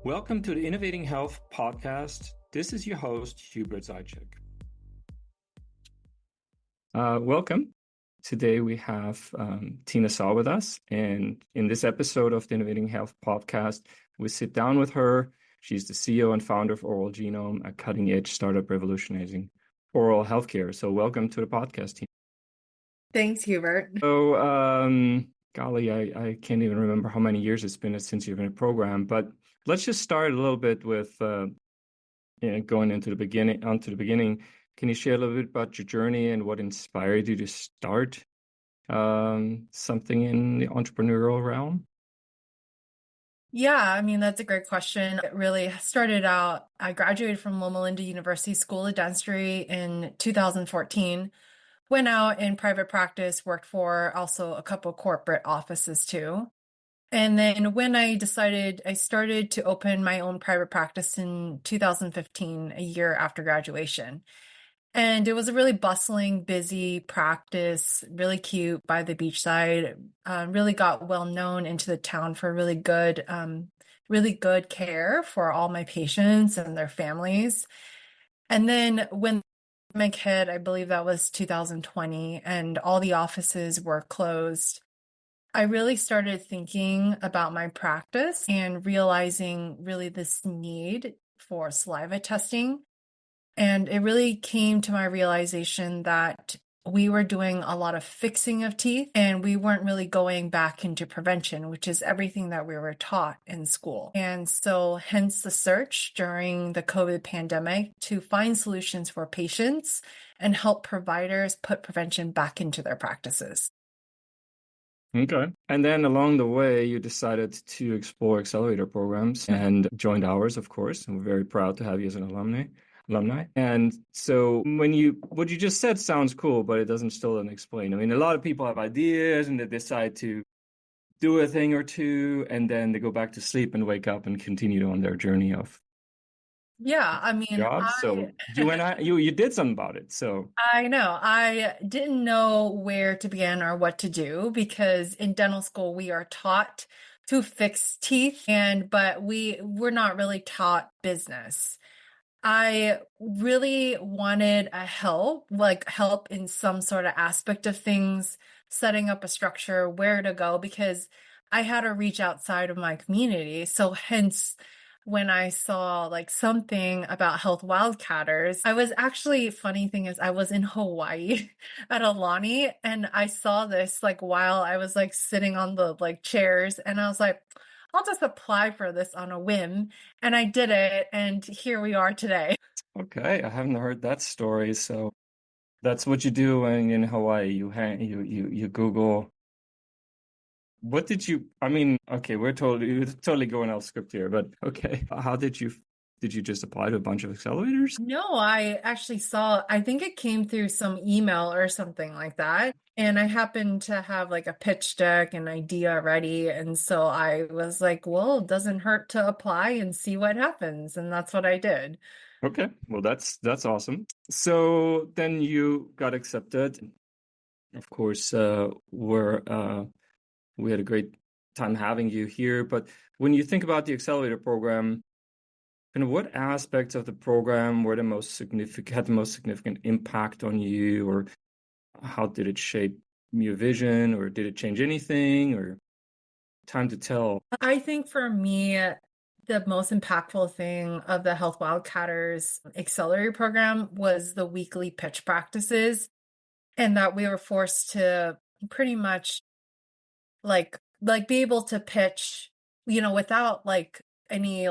Welcome to the Innovating Health podcast. This is your host, Hubert Zajicek. Welcome. Today we have Tina Saw with us. And in this episode of the Innovating Health podcast, we sit down with her. She's the CEO and founder of Oral Genome, a cutting-edge startup revolutionizing oral healthcare. So welcome to the podcast, Tina. Thanks, Hubert. So, golly, I can't even remember how many years it's been since you've been in a program, but let's just start a little bit with going onto the beginning. Can you share a little bit about your journey and what inspired you to start something in the entrepreneurial realm? Yeah, I mean, that's a great question. It really started out, I graduated from Loma Linda University School of Dentistry in 2014, went out in private practice, worked for also a couple corporate offices too. And then when I started to open my own private practice in 2015, a year after graduation. And it was a really bustling, busy practice, really cute by the beachside. Really got well known into the town for really good care for all my patients and their families. And then when my kid, I believe that was 2020, and all the offices were closed, I really started thinking about my practice and realizing really this need for saliva testing. And it really came to my realization that we were doing a lot of fixing of teeth and we weren't really going back into prevention, which is everything that we were taught in school. And so hence the search during the COVID pandemic to find solutions for patients and help providers put prevention back into their practices. Okay. And then along the way, you decided to explore accelerator programs and joined ours, of course. And we're very proud to have you as an alumni. And so what you just said sounds cool, but it still doesn't explain. I mean, a lot of people have ideas and they decide to do a thing or two, and then they go back to sleep and wake up and continue on their journey of jobs. So you did something about it. So I know I didn't know where to begin or what to do because in dental school we are taught to fix teeth, but we're not really taught business. I really wanted help in some sort of aspect of things, setting up a structure, where to go, because I had to reach outside of my community. So hence, when I saw something about Health Wildcatters, funny thing is I was in Hawaii at Alani and I saw this while I was sitting on the chairs, and I was like, I'll just apply for this on a whim. And I did it. And here we are today. Okay. I haven't heard that story. So that's what you do when you're in Hawaii. You Google. What did you, I mean, okay, we're totally going off script here, but okay. How did you just apply to a bunch of accelerators? No, I actually I think it came through some email or something like that. And I happened to have a pitch deck and idea ready. And so I was like, well, it doesn't hurt to apply and see what happens. And that's what I did. Okay. Well, that's awesome. So then you got accepted. Of course, we had a great time having you here. But when you think about the accelerator program, and what aspects of the program were had the most significant impact on you, or how did it shape your vision, or did it change anything, or time to tell? I think for me, the most impactful thing of the Health Wildcatters Accelerator program was the weekly pitch practices, and that we were forced to pretty much be able to pitch, without any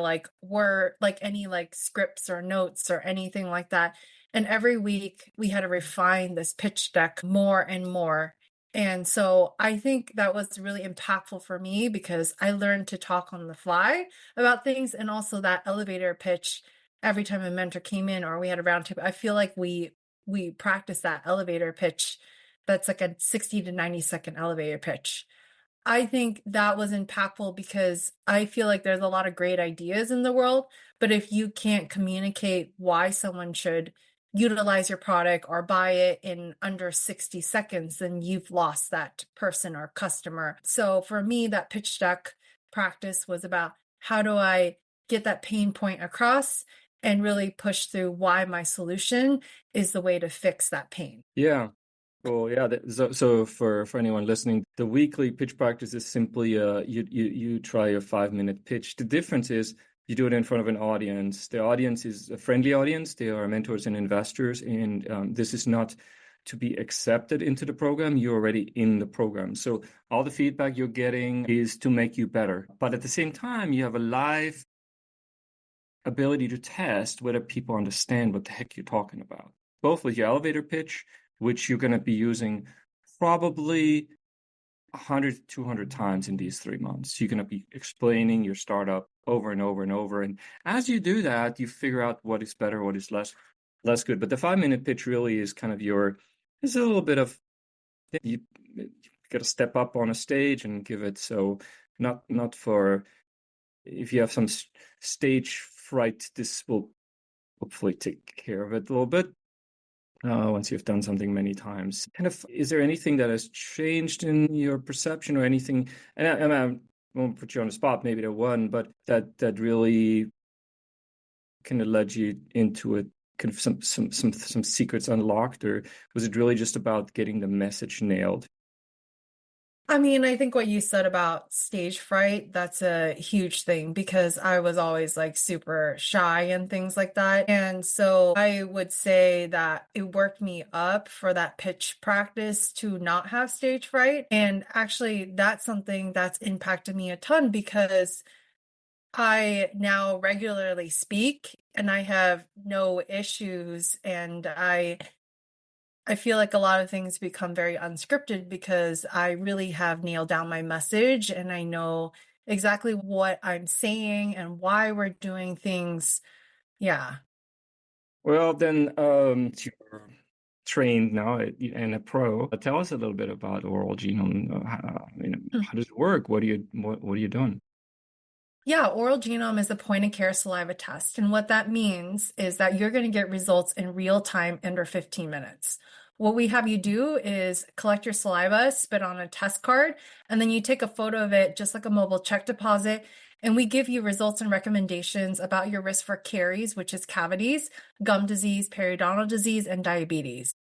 scripts or notes or anything like that. And every week we had to refine this pitch deck more and more. And so I think that was really impactful for me because I learned to talk on the fly about things, and also that elevator pitch every time a mentor came in or we had a roundtable. I feel like we practiced that elevator pitch. That's like a 60 to 90-second elevator pitch. I think that was impactful because I feel like there's a lot of great ideas in the world, but if you can't communicate why someone should utilize your product or buy it in under 60 seconds, then you've lost that person or customer. So for me, that pitch deck practice was about how do I get that pain point across and really push through why my solution is the way to fix that pain. Yeah. Well, yeah. So for anyone listening, the weekly pitch practice is simply you try a 5-minute pitch. The difference is you do it in front of an audience. The audience is a friendly audience. They are mentors and investors, and this is not to be accepted into the program. You're already in the program. So all the feedback you're getting is to make you better. But at the same time, you have a live ability to test whether people understand what the heck you're talking about, both with your elevator pitch, which you're going to be using probably 100 to 200 times in these 3 months. You're going to be explaining your startup over and over and over. And as you do that, you figure out what is better, what is less good. But the 5-minute pitch really is kind of it's a little bit of, you got to step up on a stage and give it. So not for, if you have some stage fright, this will hopefully take care of it a little bit. Once you've done something many times. Kind of, is there anything that has changed in your perception or anything? And I won't put you on the spot, maybe the one, but that really kind of led you into it, kind of some secrets unlocked, or was it really just about getting the message nailed? I mean, I think what you said about stage fright, that's a huge thing because I was always like super shy and things like that. And so I would say that it worked me up for that pitch practice to not have stage fright. And actually, that's something that's impacted me a ton because I now regularly speak and I have no issues, and I feel like a lot of things become very unscripted because I really have nailed down my message and I know exactly what I'm saying and why we're doing things. Yeah. Well, then, you're trained now and a pro. Tell us a little bit about oral genome. How does it work? What are you doing? Yeah, oral genome is a point of care saliva test. And what that means is that you're going to get results in real time under 15 minutes. What we have you do is collect your saliva, spit on a test card, and then you take a photo of it just like a mobile check deposit. And we give you results and recommendations about your risk for caries, which is cavities, gum disease, periodontal disease, and diabetes.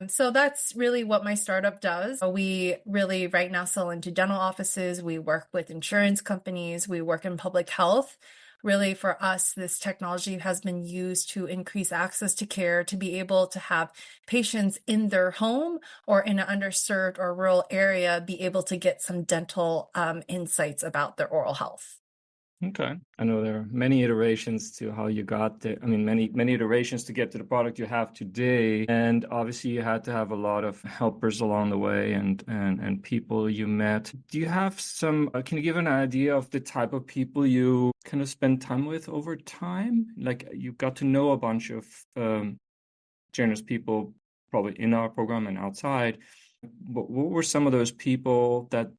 So that's really what my startup does. We really right now sell into dental offices. We work with insurance companies. We work in public health. Really, for us, this technology has been used to increase access to care, to be able to have patients in their home or in an underserved or rural area be able to get some dental insights about their oral health. Okay. I know there are many iterations to how you got there. I mean, many iterations to get to the product you have today. And obviously you had to have a lot of helpers along the way and people you met. Do you have can you give an idea of the type of people you kind of spend time with over time? Like you got to know a bunch of generous people probably in our program and outside. What were some of those people that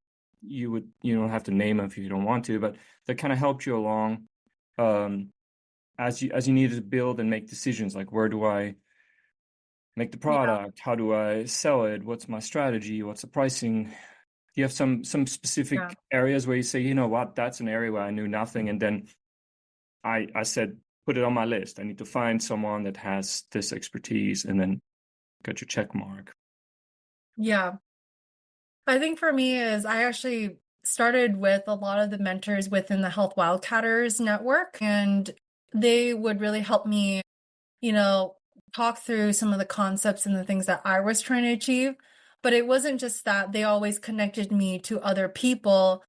you don't have to name them if you don't want to, but that kind of helped you along as you needed to build and make decisions, like where do I make the Yeah. product? How do I sell it? What's my strategy? What's the pricing? Do you have some Yeah. specific areas where you say, you know what, that's an area where I knew nothing, and then I said, put it on my list. I need to find someone that has this expertise, and then got your check mark. Yeah. I think for me is I actually started with a lot of the mentors within the Health Wildcatters network, and they would really help me, you know, talk through some of the concepts and the things that I was trying to achieve. But it wasn't just that, they always connected me to other people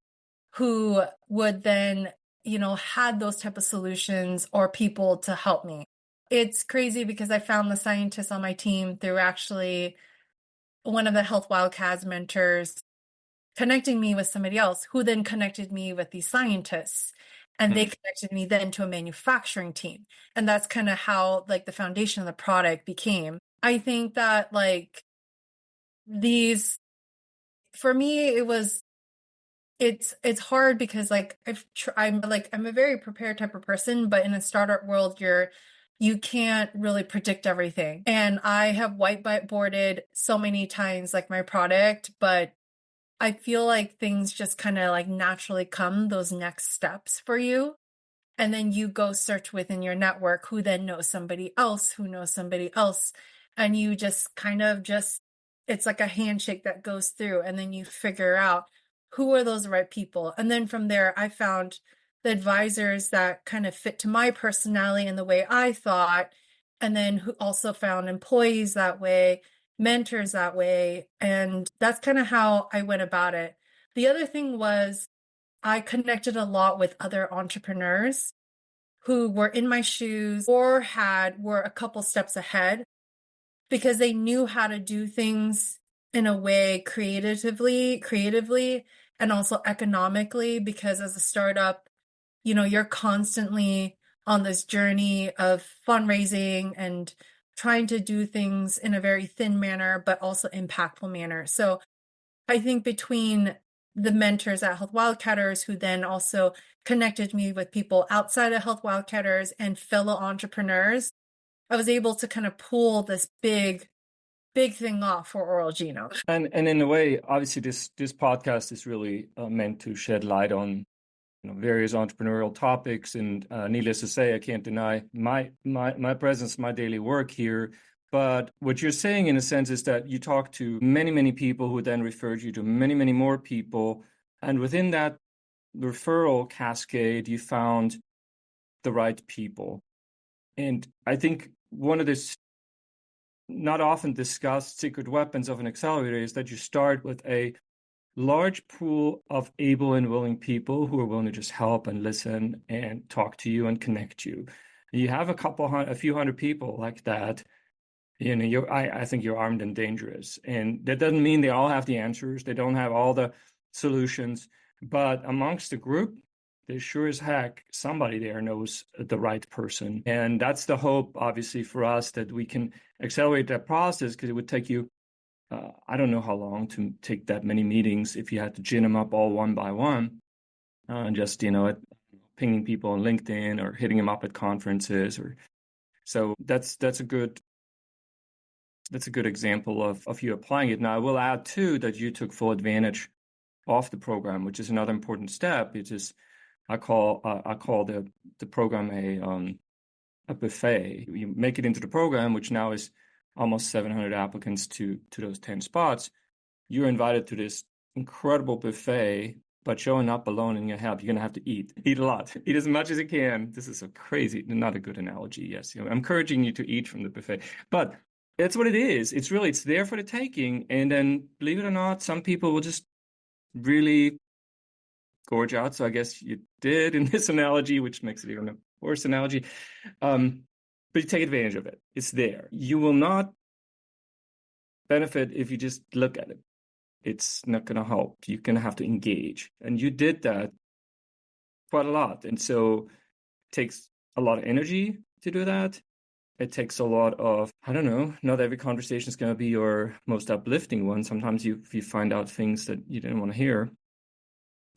who would then, had those type of solutions or people to help me. It's crazy because I found the scientists on my team through actually one of the Health Wildcats mentors connecting me with somebody else who then connected me with these scientists, and they connected me then to a manufacturing team. And that's kind of how like the foundation of the product became. I think that like these, for me, it's hard because like I'm a very prepared type of person, but in a startup world, you can't really predict everything. And I have whiteboarded so many times like my product, but I feel like things just kind of like naturally come those next steps for you. And then you go search within your network who then knows somebody else who knows somebody else. And you just kind of it's like a handshake that goes through. And then you figure out who are those right people. And then from there, I found the advisors that kind of fit to my personality and the way I thought. And then who also found employees that way, mentors that way. And that's kind of how I went about it. The other thing was I connected a lot with other entrepreneurs who were in my shoes or were a couple steps ahead because they knew how to do things in a way creatively, and also economically, because as a startup, you're constantly on this journey of fundraising and trying to do things in a very thin manner, but also impactful manner. So I think between the mentors at Health Wildcatters, who then also connected me with people outside of Health Wildcatters and fellow entrepreneurs, I was able to kind of pull this big thing off for Oral Genome. And in a way, obviously, this podcast is really meant to shed light on various entrepreneurial topics. And needless to say, I can't deny my presence, my daily work here. But what you're saying, in a sense, is that you talk to many, many people who then referred you to many, many more people. And within that referral cascade, you found the right people. And I think one of the not often discussed secret weapons of an accelerator is that you start with a large pool of able and willing people who are willing to just help and listen and talk to you and connect you. You have a few hundred people like that, I think you're armed and dangerous. And that doesn't mean they all have the answers. They don't have all the solutions. But amongst the group, there's sure as heck somebody there knows the right person. And that's the hope, obviously, for us, that we can accelerate that process, because it would take you, I don't know how long to take that many meetings if you had to gin them up all one by one, and just, pinging people on LinkedIn or hitting them up at conferences. So that's a good example of you applying it. Now, I will add too that you took full advantage of the program, which is another important step. It is, I call the program a buffet. You make it into the program, which now is almost 700 applicants to those 10 spots. You're invited to this incredible buffet, but showing up alone in your help, you're going to have to eat a lot, eat as much as you can. This is not a good analogy. Yes, I'm encouraging you to eat from the buffet, but that's what it is. It's there for the taking. And then, believe it or not, some people will just really gorge out. So I guess you did in this analogy, which makes it even a worse analogy. But you take advantage of it. It's there. You will not benefit if you just look at it. It's not going to help. You're going to have to engage. And you did that quite a lot. And so it takes a lot of energy to do that. It takes a lot of, I don't know, not every conversation is going to be your most uplifting one. Sometimes you find out things that you didn't want to hear.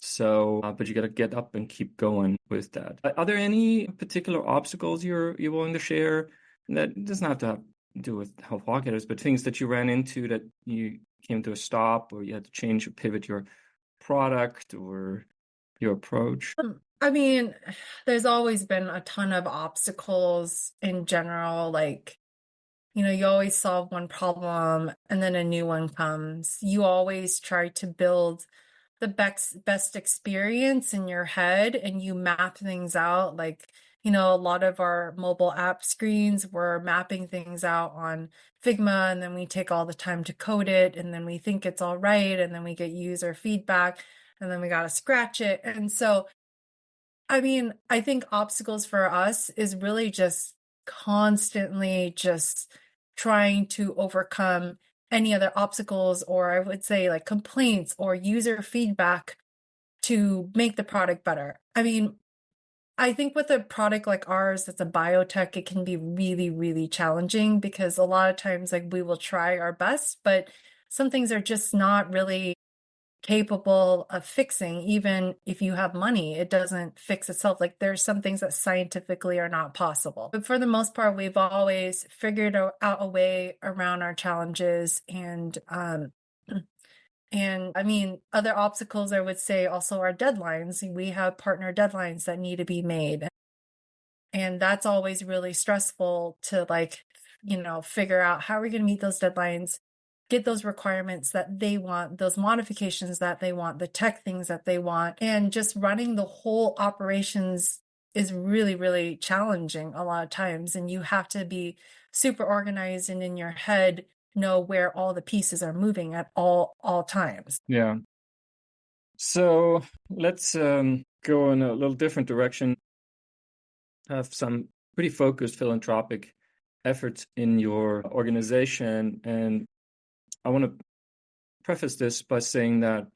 So, but you got to get up and keep going with that. Are there any particular obstacles you're willing to share? That doesn't have to do with Health Wildcatters, but things that you ran into that you came to a stop, or you had to change or pivot your product or your approach? I mean, there's always been a ton of obstacles in general. Like, you always solve one problem and then a new one comes. You always try to build the best experience in your head, and you map things out. Like, a lot of our mobile app screens, we're mapping things out on Figma, and then we take all the time to code it, and then we think it's all right, and then we get user feedback, and then we got to scratch it. And so, I mean, I think obstacles for us is really just constantly just trying to overcome any other obstacles, or I would say like complaints or user feedback, to make the product better. I mean, I think with a product like ours that's a biotech, it can be really, really challenging, because a lot of times, like, we will try our best, but some things are just not really capable of fixing. Even if you have money, it doesn't fix itself. Like, there's some things that scientifically are not possible. But for the most part, we've always figured out a way around our challenges. And I mean, other obstacles, I would say, also are deadlines. We have partner deadlines that need to be made. And that's always really stressful to figure out how are we going to meet those deadlines, get those requirements that they want, those modifications that they want, the tech things that they want. And just running the whole operations is really, really challenging a lot of times. And you have to be super organized and in your head know where all the pieces are moving at all times. Yeah. So let's go in a little different direction. Have some pretty focused philanthropic efforts in your organization. And I want to preface this by saying that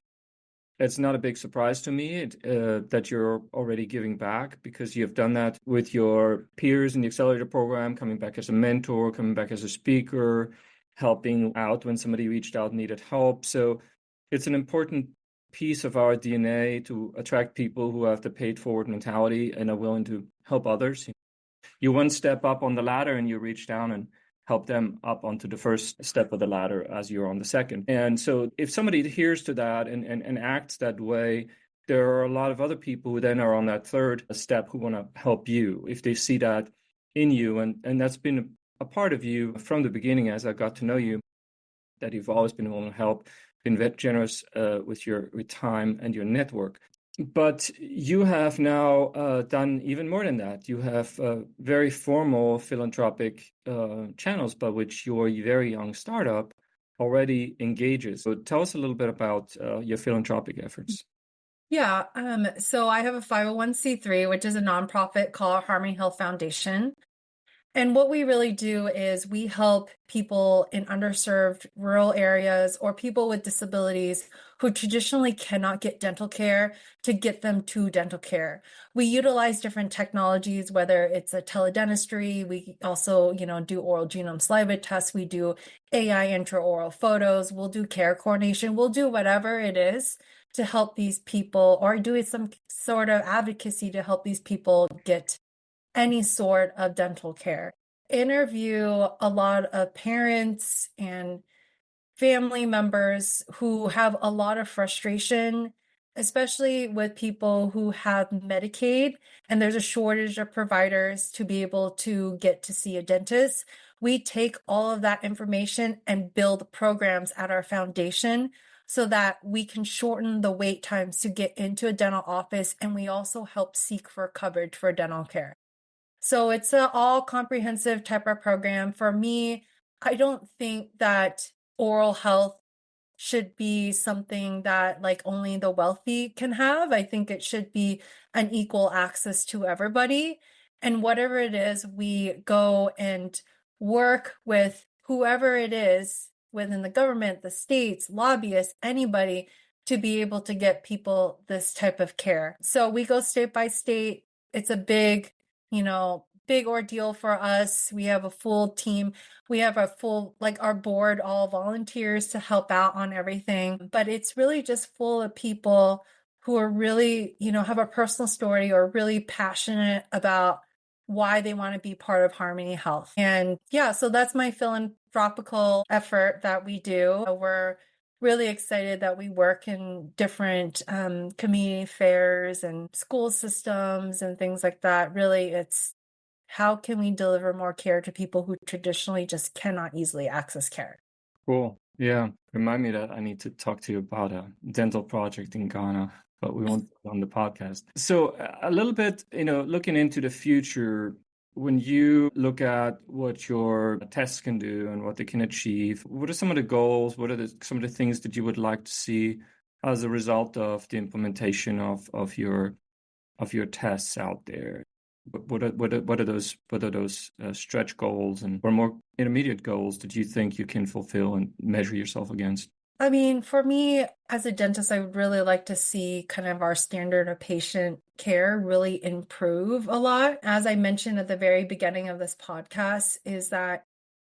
it's not a big surprise to me that you're already giving back, because you have done that with your peers in the accelerator program, coming back as a mentor, coming back as a speaker, helping out when somebody reached out and needed help. So it's an important piece of our DNA to attract people who have the paid forward mentality and are willing to help others. You one step up on the ladder and you reach down and help them up onto the first step of the ladder as you're on the second. And so if somebody adheres to that and acts that way, there are a lot of other people who then are on that third step who want to help you if they see that in you. And that's been a part of you from the beginning as I got to know you, that you've always been willing to help, been very generous with your time and your network. But you have now done even more than that. You have very formal philanthropic channels by which your very young startup already engages. So tell us a little bit about your philanthropic efforts. Yeah, so I have a 501(c)(3), which is a nonprofit called Harmony Health Foundation. And what we really do is we help people in underserved rural areas or people with disabilities who traditionally cannot get dental care to get them to dental care. We utilize different technologies, whether it's a teledentistry, we also, do oral genome saliva tests, we do AI intraoral photos, we'll do care coordination, we'll do whatever it is to help these people, or do some sort of advocacy to help these people get any sort of dental care. Interview a lot of parents and family members who have a lot of frustration, especially with people who have Medicaid, and there's a shortage of providers to be able to get to see a dentist. We take all of that information and build programs at our foundation so that we can shorten the wait times to get into a dental office, and we also help seek for coverage for dental care. So it's an all comprehensive type of program. For me, I don't think that oral health should be something that only the wealthy can have. I think it should be an equal access to everybody. And whatever it is, we go and work with whoever it is within the government, the states, lobbyists, anybody to be able to get people this type of care. So we go state by state. It's a big ordeal for us. We have a full team. We have a full, our board, all volunteers to help out on everything. But it's really just full of people who are really, have a personal story or really passionate about why they want to be part of Harmony Health. And yeah, so that's my philanthropical effort that we do. We're really excited that we work in different community fairs and school systems and things like that. Really, it's how can we deliver more care to people who traditionally just cannot easily access care? Cool. Yeah. Remind me that I need to talk to you about a dental project in Ghana, but we won't do it on the podcast. So a little bit, looking into the future, when you look at what your tests can do and what they can achieve, what are some of the goals? What are some of the things that you would like to see as a result of the implementation of your tests out there? What are those stretch goals or more intermediate goals that you think you can fulfill and measure yourself against? I mean, for me as a dentist, I would really like to see kind of our standard of patient care really improve a lot. As I mentioned at the very beginning of this podcast, is that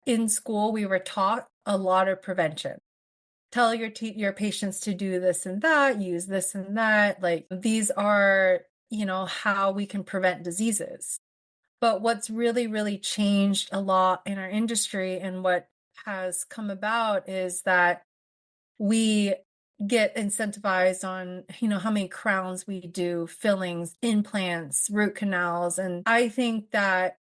in school we were taught a lot of prevention. Tell your patients to do this and that, use this and that. These are, how we can prevent diseases. But what's really, really changed a lot in our industry and what has come about is that we get incentivized on, how many crowns we do, fillings, implants, root canals. And I think that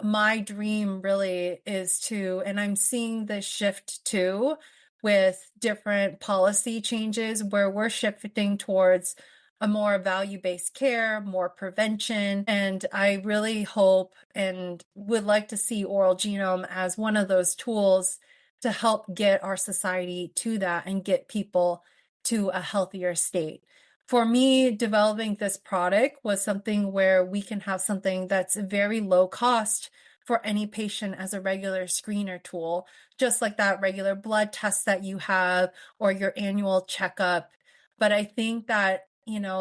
my dream really is to, and I'm seeing the shift too with different policy changes where we're shifting towards a more value-based care, more prevention. And I really hope and would like to see oral genome as one of those tools to help get our society to that and get people to a healthier state. For me, developing this product was something where we can have something that's very low cost for any patient as a regular screener tool, just like that regular blood test that you have or your annual checkup. But I think that,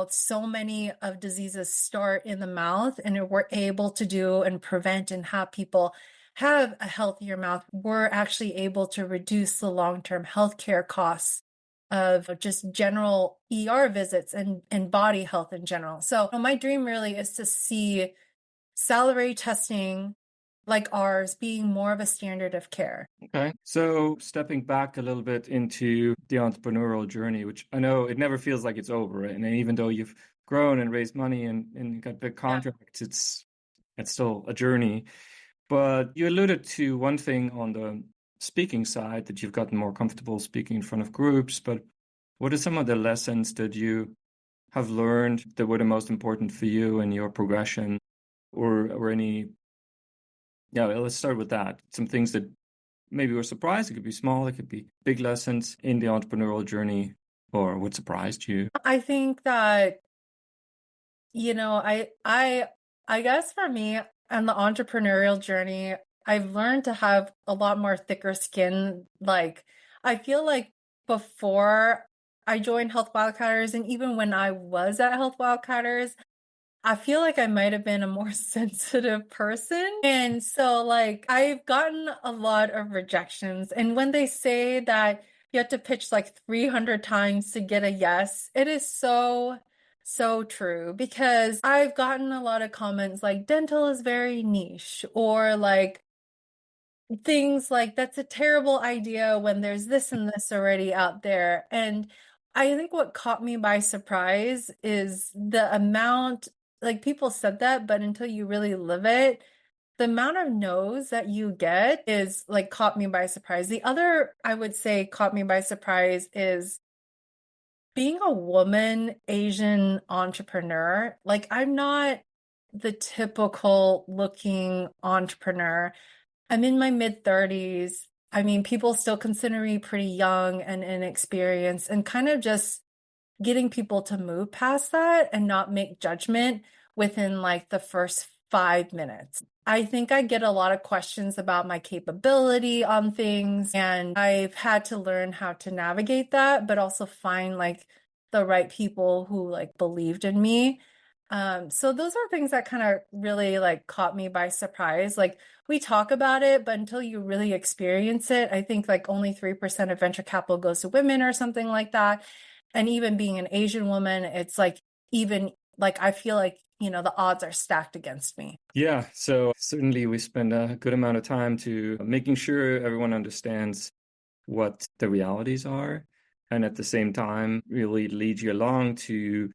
so many of diseases start in the mouth, and we're able to do and prevent and have people have a healthier mouth. We're actually able to reduce the long-term healthcare costs of just general ER visits and body health in general. So my dream really is to see salivary testing like ours being more of a standard of care. Okay. So stepping back a little bit into the entrepreneurial journey, which I know it never feels like it's over, right? And even though you've grown and raised money and got big contracts, it's still a journey. But you alluded to one thing on the speaking side, that you've gotten more comfortable speaking in front of groups. But what are some of the lessons that you have learned that were the most important for you in your progression, or any? Yeah, well, let's start with that. Some things that maybe were surprised. It could be small, it could be big lessons in the entrepreneurial journey, or what surprised you. I think that, I guess for me on the entrepreneurial journey, I've learned to have a lot more thicker skin. Like, I feel like before I joined Health Wildcatters, and even when I was at Health Wildcatters, I feel like I might have been a more sensitive person. And so, like, I've gotten a lot of rejections. And when they say that you have to pitch like 300 times to get a yes, it is so, so true, because I've gotten a lot of comments like dental is very niche, or like things like that's a terrible idea when there's this and this already out there. And I think what caught me by surprise is the amount, like people said that, but until you really live it, the amount of no's that you get is like caught me by surprise. The other, I would say, caught me by surprise is being a woman, Asian entrepreneur. Like, I'm not the typical looking entrepreneur. I'm in my mid 30s. I mean, people still consider me pretty young and inexperienced, and kind of just getting people to move past that and not make judgment within like the first 5 minutes. I think I get a lot of questions about my capability on things, and I've had to learn how to navigate that, but also find like the right people who like believed in me. So those are things that kind of really like caught me by surprise. Like, we talk about it, but until you really experience it, I think like only 3% of venture capital goes to women or something like that. And even being an Asian woman, it's like, even like, I feel like, the odds are stacked against me. Yeah, so certainly we spend a good amount of time to making sure everyone understands what the realities are, and at the same time really lead you along to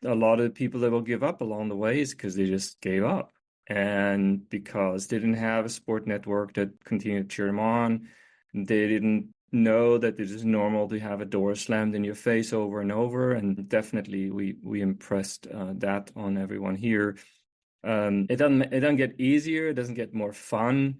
a lot of people that will give up along the way is because they just gave up, and because they didn't have a support network that continued to cheer them on. They didn't know that it is normal to have a door slammed in your face over and over, and definitely we impressed that on everyone here. It doesn't get easier, it doesn't get more fun,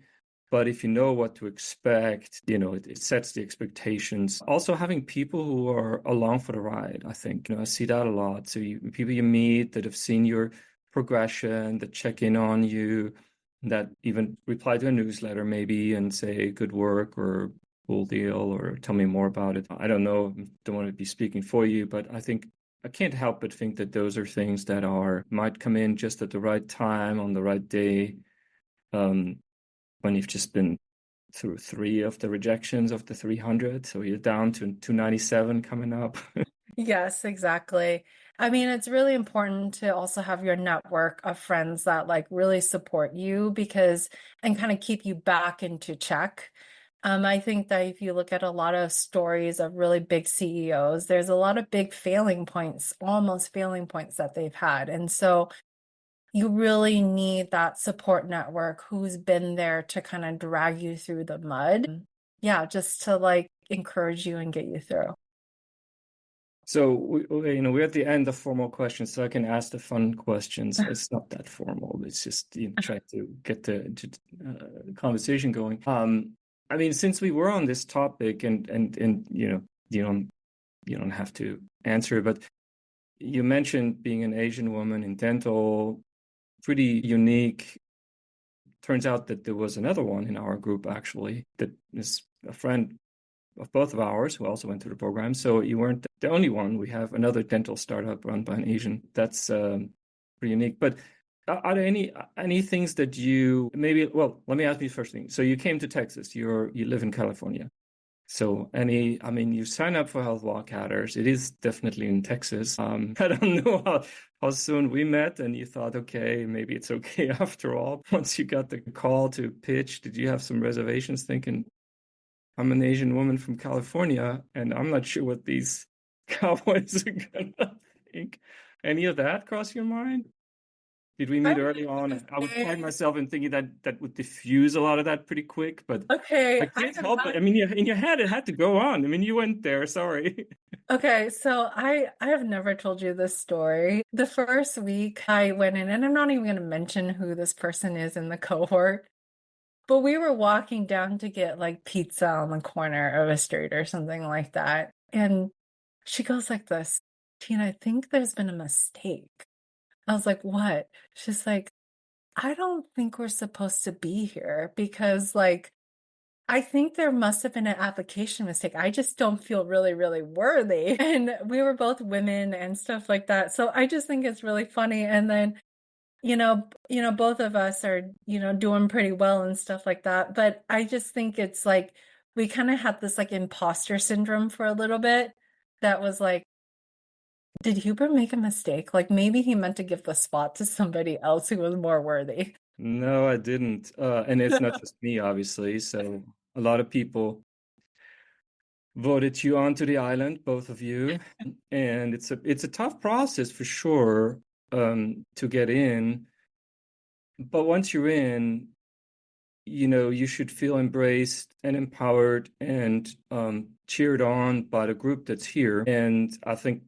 but if you know what to expect, it sets the expectations. Also, having people who are along for the ride, I think, I see that a lot. So people you meet that have seen your progression, that check in on you, that even reply to a newsletter maybe and say good work or cool deal or tell me more about it. I don't know, don't want to be speaking for you, but I think I can't help but think that those are things that might come in just at the right time on the right day. When you've just been through 3 of the rejections of the 300, so you're down to 297 coming up. Yes, exactly. I mean, it's really important to also have your network of friends that like really support you, because and kind of keep you back into check. I think that if you look at a lot of stories of really big CEOs, there's a lot of big failing points, almost failing points that they've had. And so you really need that support network who's been there to kind of drag you through the mud. Yeah, just to like encourage you and get you through. So we're at the end of formal questions, so I can ask the fun questions. It's not that formal. It's just try to get the conversation going. I mean, since we were on this topic, and you don't have to answer, but you mentioned being an Asian woman in dental, pretty unique. Turns out that there was another one in our group actually that is a friend of both of ours who also went through the program. So you weren't the only one. We have another dental startup run by an Asian. That's pretty unique. But are there any things that you maybe? Well, let me ask you the first thing. So you came to Texas. You live in California. So I mean, you sign up for Health Wildcatters. It is definitely in Texas. I don't know how soon we met and you thought, okay, maybe it's okay after all. Once you got the call to pitch, did you have some reservations thinking, I'm an Asian woman from California, and I'm not sure what these cowboys are gonna think. Any of that cross your mind? Did we I meet would early on? I would pride say, myself in thinking that would diffuse a lot of that pretty quick, but okay, I can't help it. I mean, in your head, it had to go on. I mean, you went there. Sorry. okay, so I have never told you this story. The first week I went in, and I'm not even going to mention who this person is in the cohort, but we were walking down to get like pizza on the corner of a street or something like that. And she goes like this, Tina, I think there's been a mistake. I was like, what? She's like, I don't think we're supposed to be here because like I think there must have been an application mistake. I just don't feel really, really worthy. And we were both women and stuff like that. So I just think it's really funny. And then, both of us are, doing pretty well and stuff like that. But I just think it's like we kind of had this like imposter syndrome for a little bit that was like, did Hubert make a mistake? Like maybe he meant to give the spot to somebody else who was more worthy. No, I didn't. And it's not just me, obviously. So a lot of people voted you onto the island, both of you, and it's a tough process for sure to get in. But once you're in, you should feel embraced and empowered and cheered on by the group that's here. And I think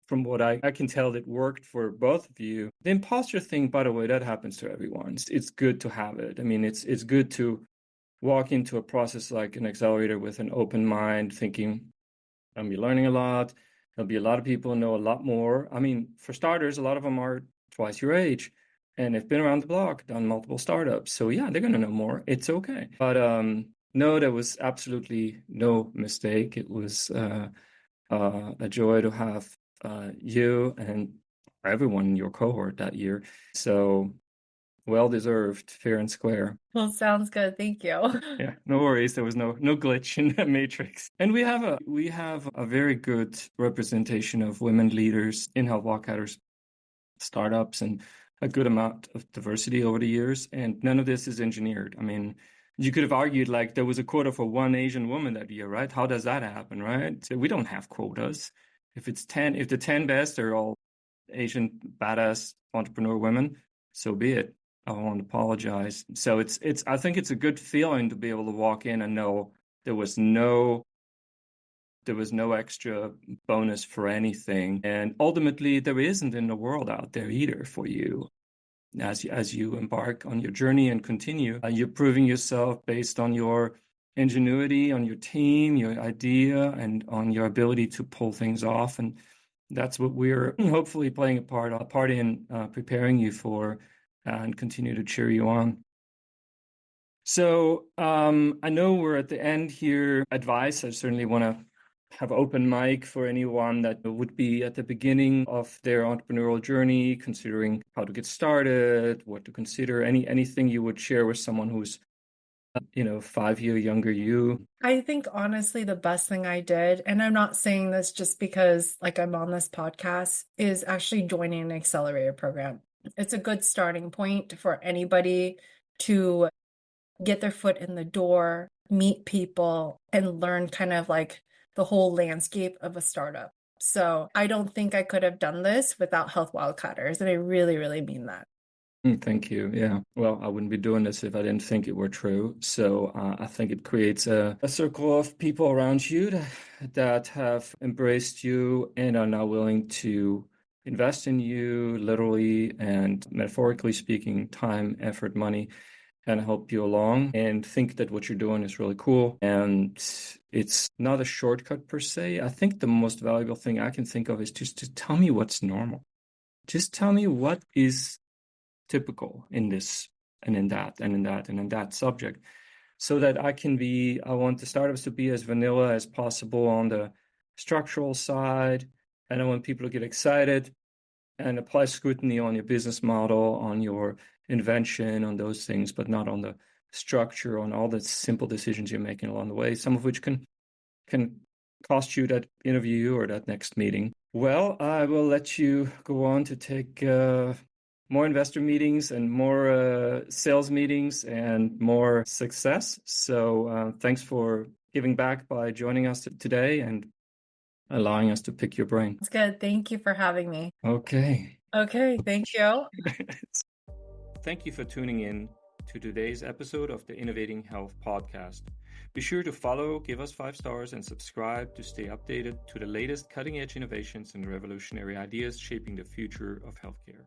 from what I can tell, it worked for both of you. The imposter thing, by the way, that happens to everyone. It's good to have it. I mean, it's good to walk into a process like an accelerator with an open mind, thinking, I'm be learning a lot. There'll be a lot of people who know a lot more. I mean, for starters, a lot of them are twice your age and have been around the block, done multiple startups. So yeah, they're going to know more. It's okay. But no, there was absolutely no mistake. It was a joy to have you and everyone in your cohort that year. So well deserved, fair and square. Well, sounds good. Thank you. Yeah, no worries. There was no glitch in that matrix. And we have a very good representation of women leaders in Health Wildcatters startups and a good amount of diversity over the years. And none of this is engineered. I mean, you could have argued like there was a quota for one Asian woman that year, right? How does that happen, right? So we don't have quotas. If the 10 best are all Asian badass entrepreneur women, so be it. I won't apologize. So I think it's a good feeling to be able to walk in and know there was no extra bonus for anything. And ultimately there isn't in the world out there either for you. As you embark on your journey and continue, you're proving yourself based on your ingenuity, on your team, your idea, and on your ability to pull things off. And that's what we're hopefully playing a part in preparing you for and continue to cheer you on. So I know we're at the end here. Advice, I certainly want to have open mic for anyone that would be at the beginning of their entrepreneurial journey, considering how to get started, what to consider, anything you would share with someone who's 5 year younger you. I think honestly, the best thing I did, and I'm not saying this just because like I'm on this podcast, is actually joining an accelerator program. It's a good starting point for anybody to get their foot in the door, meet people, and learn kind of like the whole landscape of a startup. So I don't think I could have done this without Health Wildcatters. And I really, really mean that. Thank you. Yeah. Well, I wouldn't be doing this if I didn't think it were true. So I think it creates a circle of people around you that have embraced you and are now willing to invest in you, literally and metaphorically speaking, time, effort, money, and help you along, and think that what you're doing is really cool. And it's not a shortcut per se. I think the most valuable thing I can think of is just to tell me what's normal. Just tell me what is typical in this and in that and in that and in that subject, so that I want the startups to be as vanilla as possible on the structural side. And I want people to get excited and apply scrutiny on your business model, on your invention, on those things, but not on the structure, on all the simple decisions you're making along the way, some of which can cost you that interview or that next meeting. Well, I will let you go on to take more investor meetings and more sales meetings and more success. So thanks for giving back by joining us today and allowing us to pick your brain. That's good. Thank you for having me. Okay. Okay, thank you. Thank you for tuning in to today's episode of the Innovating Health podcast. Be sure to follow, give us 5 stars, and subscribe to stay updated to the latest cutting-edge innovations and revolutionary ideas shaping the future of healthcare.